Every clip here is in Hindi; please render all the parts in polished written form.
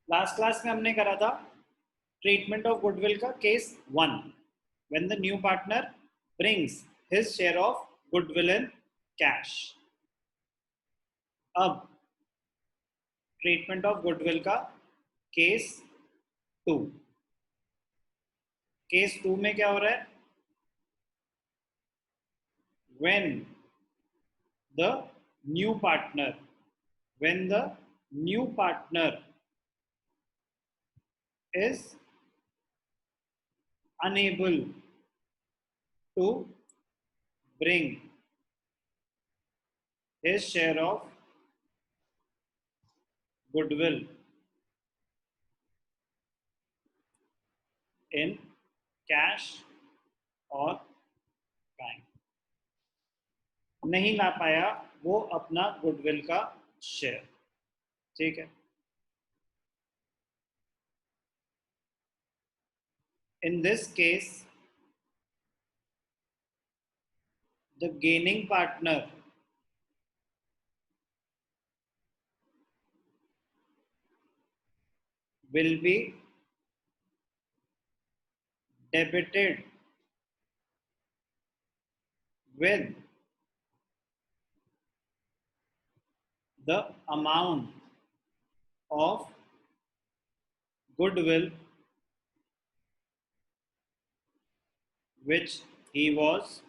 लास्ट क्लास में हमने करा था ट्रीटमेंट ऑफ गुडविल का case 1, when the new partner brings his share of goodwill in cash. अब ट्रीटमेंट ऑफ गुडविल का केस 2। केस 2 में क्या हो रहा है? when the new partner when the new partner is unable to bring his share of goodwill in cash or kind, नहीं ला पाया वो अपना गुडविल का शेयर। ठीक है, in this case the gaining partner will be debited with the amount of goodwill which he was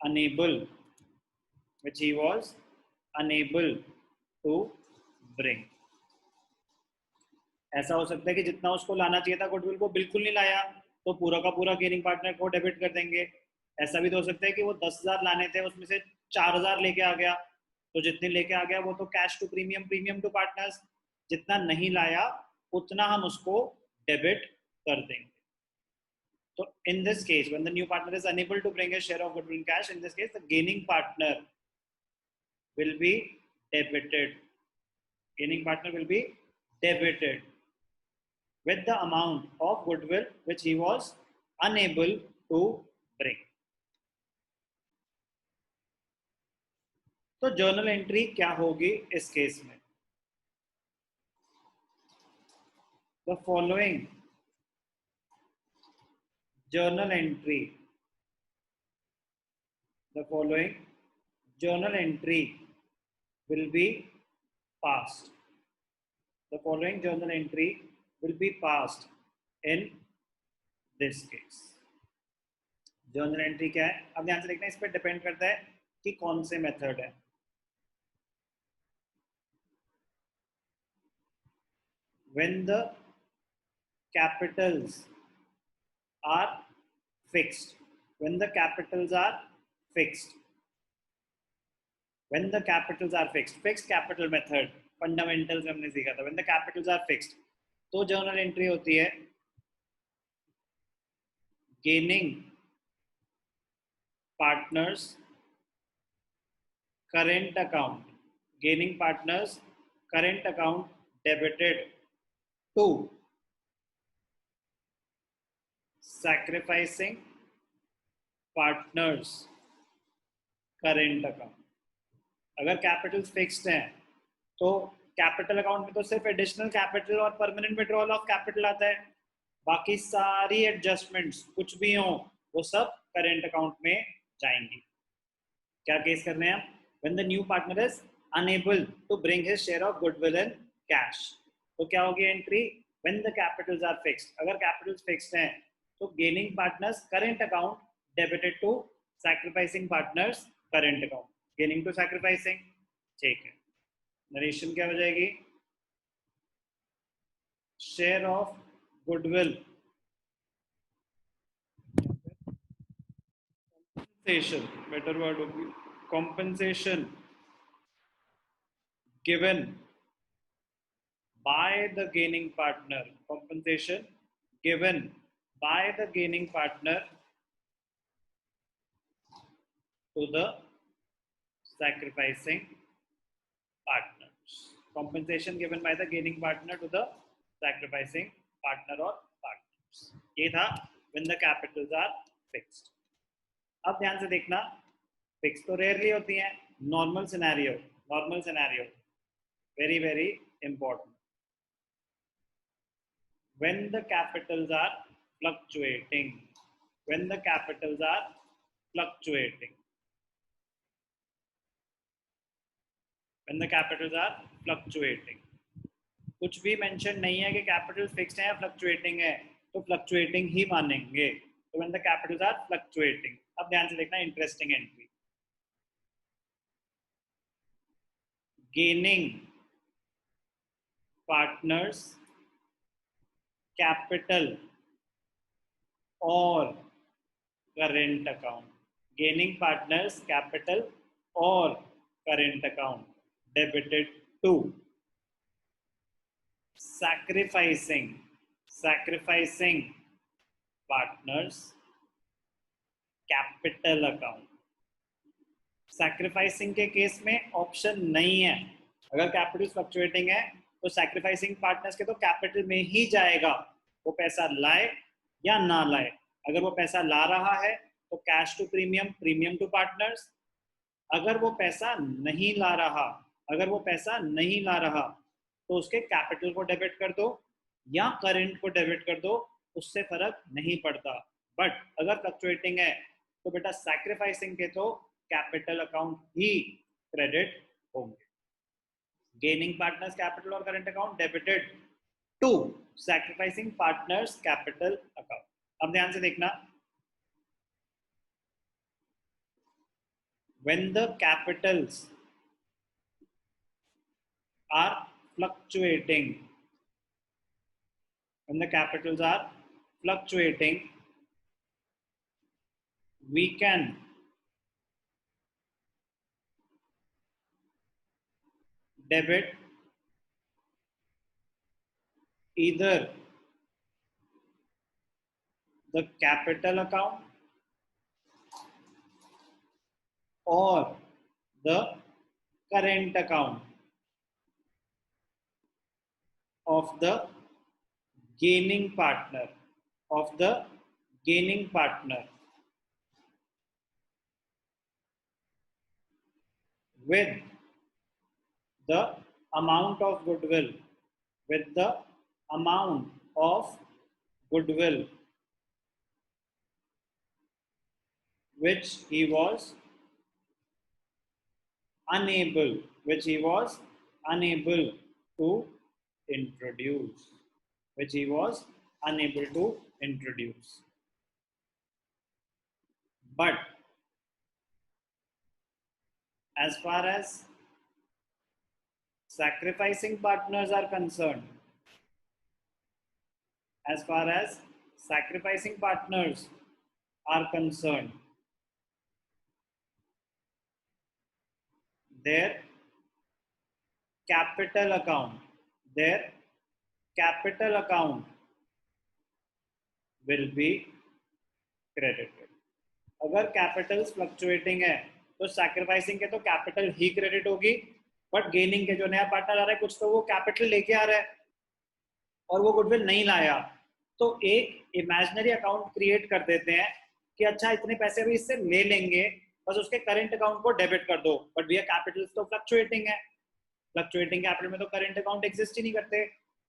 unable to bring। ऐसा हो सकता है कि जितना उसको लाना चाहिए था गुडविल को बिल्कुल नहीं लाया, तो पूरा का पूरा गेनिंग पार्टनर को डेबिट कर देंगे। ऐसा भी तो हो सकता है कि वो 10,000 लाने थे, उसमें से 4,000 लेके आ गया, तो जितने लेके आ गया वो तो cash to premium, premium to partners. जितना नहीं लाया उतना हम उसको डेबिट कर देंगे। So in this case, when the new partner is unable to bring a share of goodwill in cash, in this case, the gaining partner will be debited. Gaining partner will be debited with the amount of goodwill which he was unable to bring. तो जर्नल एंट्री क्या होगी इस केस में? The following journal entry will be passed. The following journal entry will be passed in this case. Journal entry क्या है? अब ध्यान से देखना, इस पर डिपेंड करता है कि कौन से मेथड है। When the capitals are fixed, fixed capital method fundamentals में हमने सीखा था। when the capitals are fixed, तो जर्नल एंट्री होती है gaining partners current account debited to sacrificing partners current account। अगर कैपिटल्स फिक्स्ड हैं तो कैपिटल अकाउंट में तो सिर्फ एडिशनल कैपिटल और परमानेंट विड्रॉल ऑफ कैपिटल आता है, बाकी सारी एडजस्टमेंट्स कुछ भी हो वो सब करेंट अकाउंट में जाएंगी। क्या केस कर रहे हैं? When the new partner is unable to bring his share of goodwill in cash, तो क्या होगी entry? When the capitals are fixed. अगर कैपिटल्स फिक्स्ड हैं तो gaining partners current account debited to sacrificing partners current account, gaining to sacrificing. ठीक है, नरेशन क्या हो जाएगी? Share of goodwill compensation, better word होगी compensation given by the gaining partner, compensation given by the gaining partner to the sacrificing partners, compensation given by the gaining partner to the sacrificing partner or partners। ये था when the capitals are fixed। अब ध्यान से देखना, फिक्स तो रेयरली होती हैं। Normal scenario very important. When the capitals are fluctuating, when the capitals are fluctuating, when the capitals are fluctuating. कुछ भी मेंशन नहीं है कि कैपिटल फिक्स्ड है या फ्लक्चुएटिंग है, तो फ्लक्चुएटिंग ही मानेंगे. तो when the capitals are fluctuating. अब ध्यान से देखना, interesting entry. Gaining partners capital और current account. Gaining partners capital और current account debited to sacrificing partners capital account. Sacrificing के केस में ऑप्शन नहीं है. अगर कैपिटल फ्लक्चुएटिंग है तो सैक्रिफाइसिंग पार्टनर्स के तो कैपिटल में ही जाएगा, वो पैसा लाए या ना लाए. अगर वो पैसा ला रहा है तो cash to premium, premium to partners. अगर वो पैसा नहीं ला रहा तो उसके कैपिटल को डेबिट कर दो या करेंट को डेबिट कर दो, उससे फर्क नहीं पड़ता. बट अगर फ्लक्चुएटिंग है तो बेटा सैक्रिफाइसिंग के तो कैपिटल अकाउंट ही क्रेडिट होंगे. गेनिंग पार्टनर्स कैपिटल और current account debited to sacrificing partners capital account. अब ध्यान से देखना, when the capitals are fluctuating, we can debit either the capital account or the current account of the gaining partner, with the amount of goodwill, which he was unable to introduce. But as far as sacrificing partners are concerned, their capital account will be credited. अगर कैपिटल्स फ्लक्चुएटिंग है तो सैक्रिफाइसिंग के तो कैपिटल ही क्रेडिट होगी, बट गेनिंग के जो नया पार्टनर आ रहा है कुछ तो वो कैपिटल लेके आ रहा है और वो गुडविल नहीं लाया, तो एक इमेजिनरी अकाउंट क्रिएट कर देते हैं कि अच्छा इतने पैसे भी इससे ले लेंगे, बस उसके करंट अकाउंट को डेबिट कर दो. बट भैया कैपिटल्स तो फ्लक्चुएटिंग है, फ्लक्चुएटिंग कैपिटल में तो करंट अकाउंट एग्जिस्ट ही नहीं करते.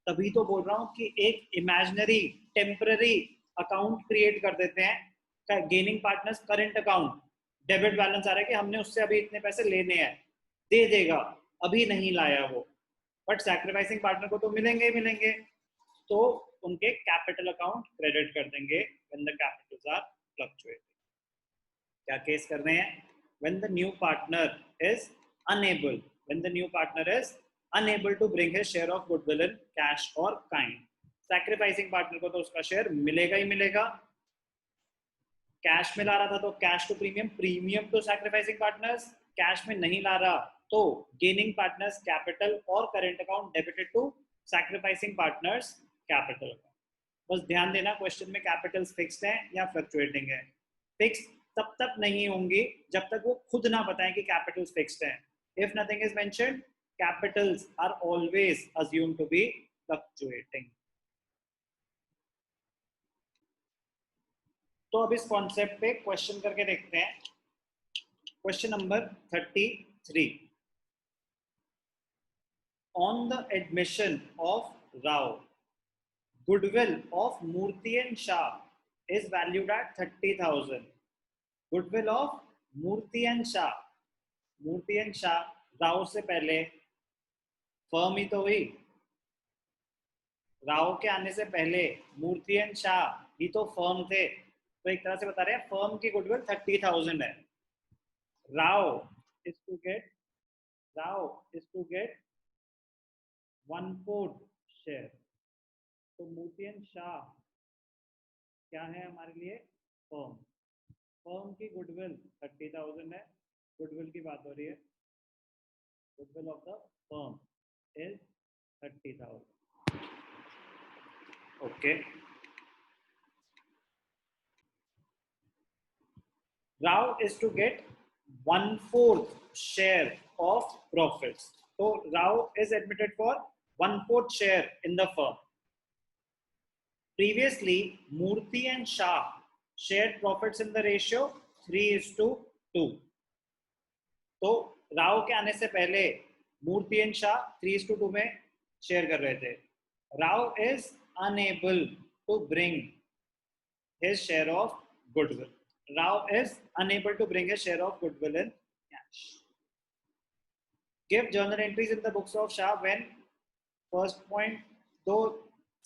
तभी तो बोल रहा हूँ कि एक इमेजिनरी टेम्पररी अकाउंट क्रिएट कर देते हैं. Gaining partners current account, debit balance आ रहा है कि हमने उससे अभी इतने पैसे लेने हैं, दे देगा, अभी नहीं लाया वो, बट सैक्रिफाइसिंग पार्टनर को तो मिलेंगे, तो उनके कैपिटल अकाउंट क्रेडिट कर देंगे when the capitals are fluctuating. क्या केस कर रहे हैं? when the new partner is unable to bring his share of goodwill in cash or kind. Sacrificing partner को तो उसका शेयर मिलेगा ही मिलेगा. कैश में ला रहा था तो cash to premium to sacrificing partners. Cash में नहीं ला रहा तो गेनिंग पार्टनर्स कैपिटल और current account debited to sacrificing partners capital account. बस ध्यान देना, क्वेश्चन में कैपिटल्स फिक्स्ड है या फ्लक्चुएटिंग है. फिक्स तब तक नहीं होंगी जब तक वो खुद ना बताएं कि कैपिटल्स फिक्स्ड हैं. If nothing is mentioned, capitals are always assumed to be fluctuating. तो अब इस कॉन्सेप्ट पे क्वेश्चन करके देखते हैं. Question number 33. on the admission of Rao, goodwill of Murthy and Shah is valued at 30,000. Goodwill of Murthy and Shah. Murthy and Shah, Rao से पहले फर्म ही तो हुई. राव के आने से पहले मूर्ति एंड शाह ही तो फर्म थे. तो एक तरह से बता रहे हैं फर्म की गुडविल 30,000 है. Rao is to get one fourth share. तो मूर्ति एंड शाह क्या है हमारे लिए? फर्म. फर्म की गुडविल 30,000 है. गुडविल की बात हो रही है. Goodwill of the firm is 30,000. Okay. Rao is to get 1/4 share of profits. So Rao is admitted for 1/4 share in the firm. Previously, Murthy and Shah shared profits in the ratio 3:2. तो राव के आने से पहले मूर्ति एंड शाह 3:2 में शेयर कर रहे थे. Rao is unable to bring his share of goodwill. Rao is unable to bring a share of goodwill in cash. Give journal entries in the books of Shah when first point दो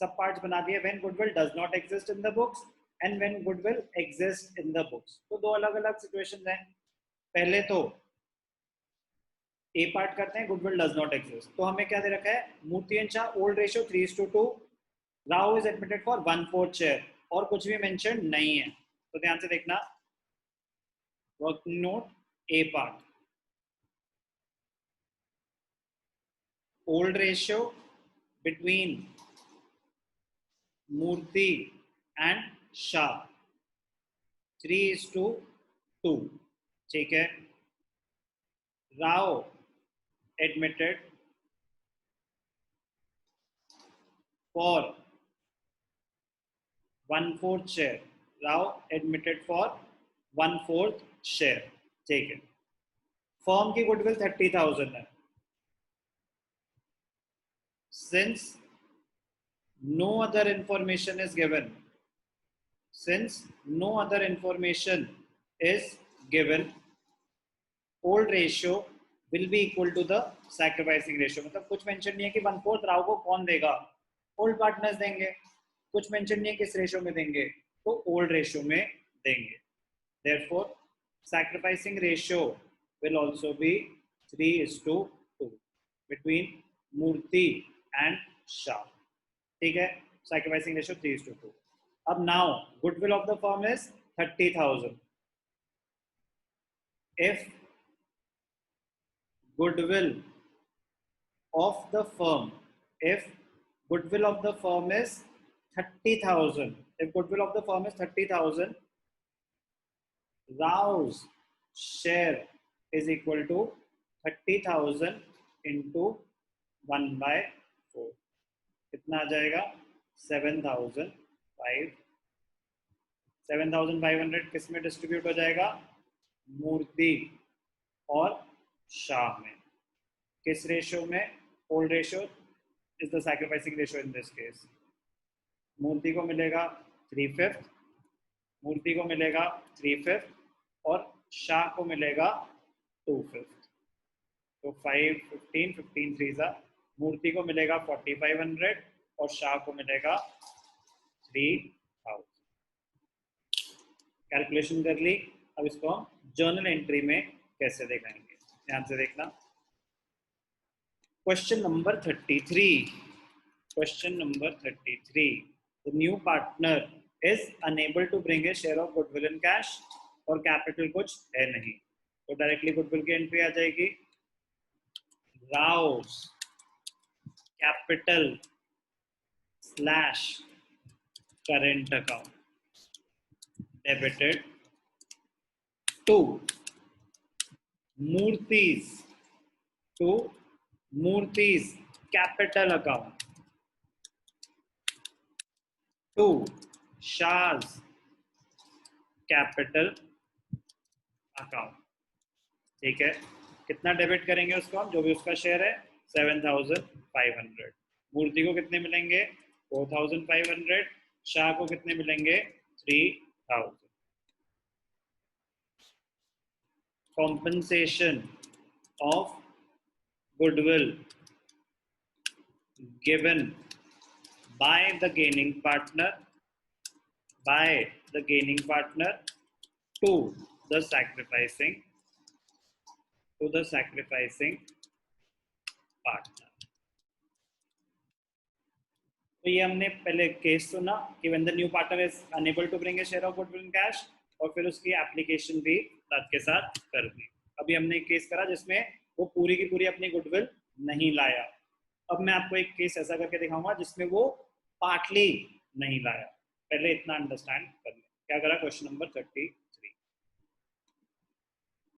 सब parts बना दिए. When goodwill does not exist in the books and when goodwill exists in the books. तो दो अलग अलग situations हैं. पहले तो A part करते हैं goodwill does not exist. तो हमें क्या दे रखा है? मूर्ति and Shah old ratio 3:2. Rao is admitted for 1/4 share और कुछ भी mentioned नहीं है. तो ध्यान से देखना. Working note A part. Old ratio between Murthy and Shah 3:2. ठीक है. Rao admitted for 1/4 share. Rao admitted for 1/4 share. ठीक है. फर्म की गुडविल 30,000 है. Since no other information is given, old ratio will be equal to the sacrificing ratio. मतलब कुछ मेंशन नहीं है कि 1/4 राव को कौन देगा. ओल्ड पार्टनर्स देंगे. कुछ मेंशन नहीं है किस रेशियो में देंगे. तो ओल्ड रेशियो में देंगे. Therefore, sacrificing ratio will also be 3:2 between Murthy and Shah. ठीक है. Sacrificing ratio 3:2. अब now goodwill of the firm is 30,000. If goodwill of the firm is 30,000. If goodwill of the firm is 30,000, Rao's share is equal to 30,000 into 1/4. कितना आ जाएगा? 7,500 किस में डिस्ट्रीब्यूट हो जाएगा? मूर्ति और शाह में. किस रेशियो में? Old ratio is the sacrificing ratio in this case. Murthy को मिलेगा 3/5. मूर्ति को मिलेगा 3/5 और शाह को मिलेगा 2/5. तो 5, 15, 15 3 मूर्ति को मिलेगा 4,500 और शाह को मिलेगा 3,000. कैलकुलेशन कर ली. अब इसको हम जर्नल एंट्री में कैसे दिखाएंगे? ध्यान से देखना. Question number 33. The new partner is unable to bring a share of goodwill in cash और कैपिटल कुछ है नहीं. तो डायरेक्टली गुडविल की एंट्री आ जाएगी. Rao's capital / current account debited to Murthy's capital account to Shah's capital account. ठीक है. कितना डेबिट करेंगे उसको हम? जो भी उसका शेयर है 7,500। मूर्ति को कितने मिलेंगे? 4,500। शाह को कितने मिलेंगे? 3,000। compensation of goodwill given by the gaining partner to the sacrificing partner। तो ये हमने पहले केस सुना कि when the new partner is unable to bring a share of goodwill in cash, और फिर उसकी एप्लीकेशन भी साथ के साथ कर दी। अभी हमने एक केस करा जिसमें वो पूरी की पूरी अपनी गुडविल नहीं लाया। अब मैं आपको एक केस ऐसा करके दिखाऊंगा जिसमें वो पार्टली नहीं लाया। पहले इतना अंडरस्टैंड कर लें। क्या करा? Question number 30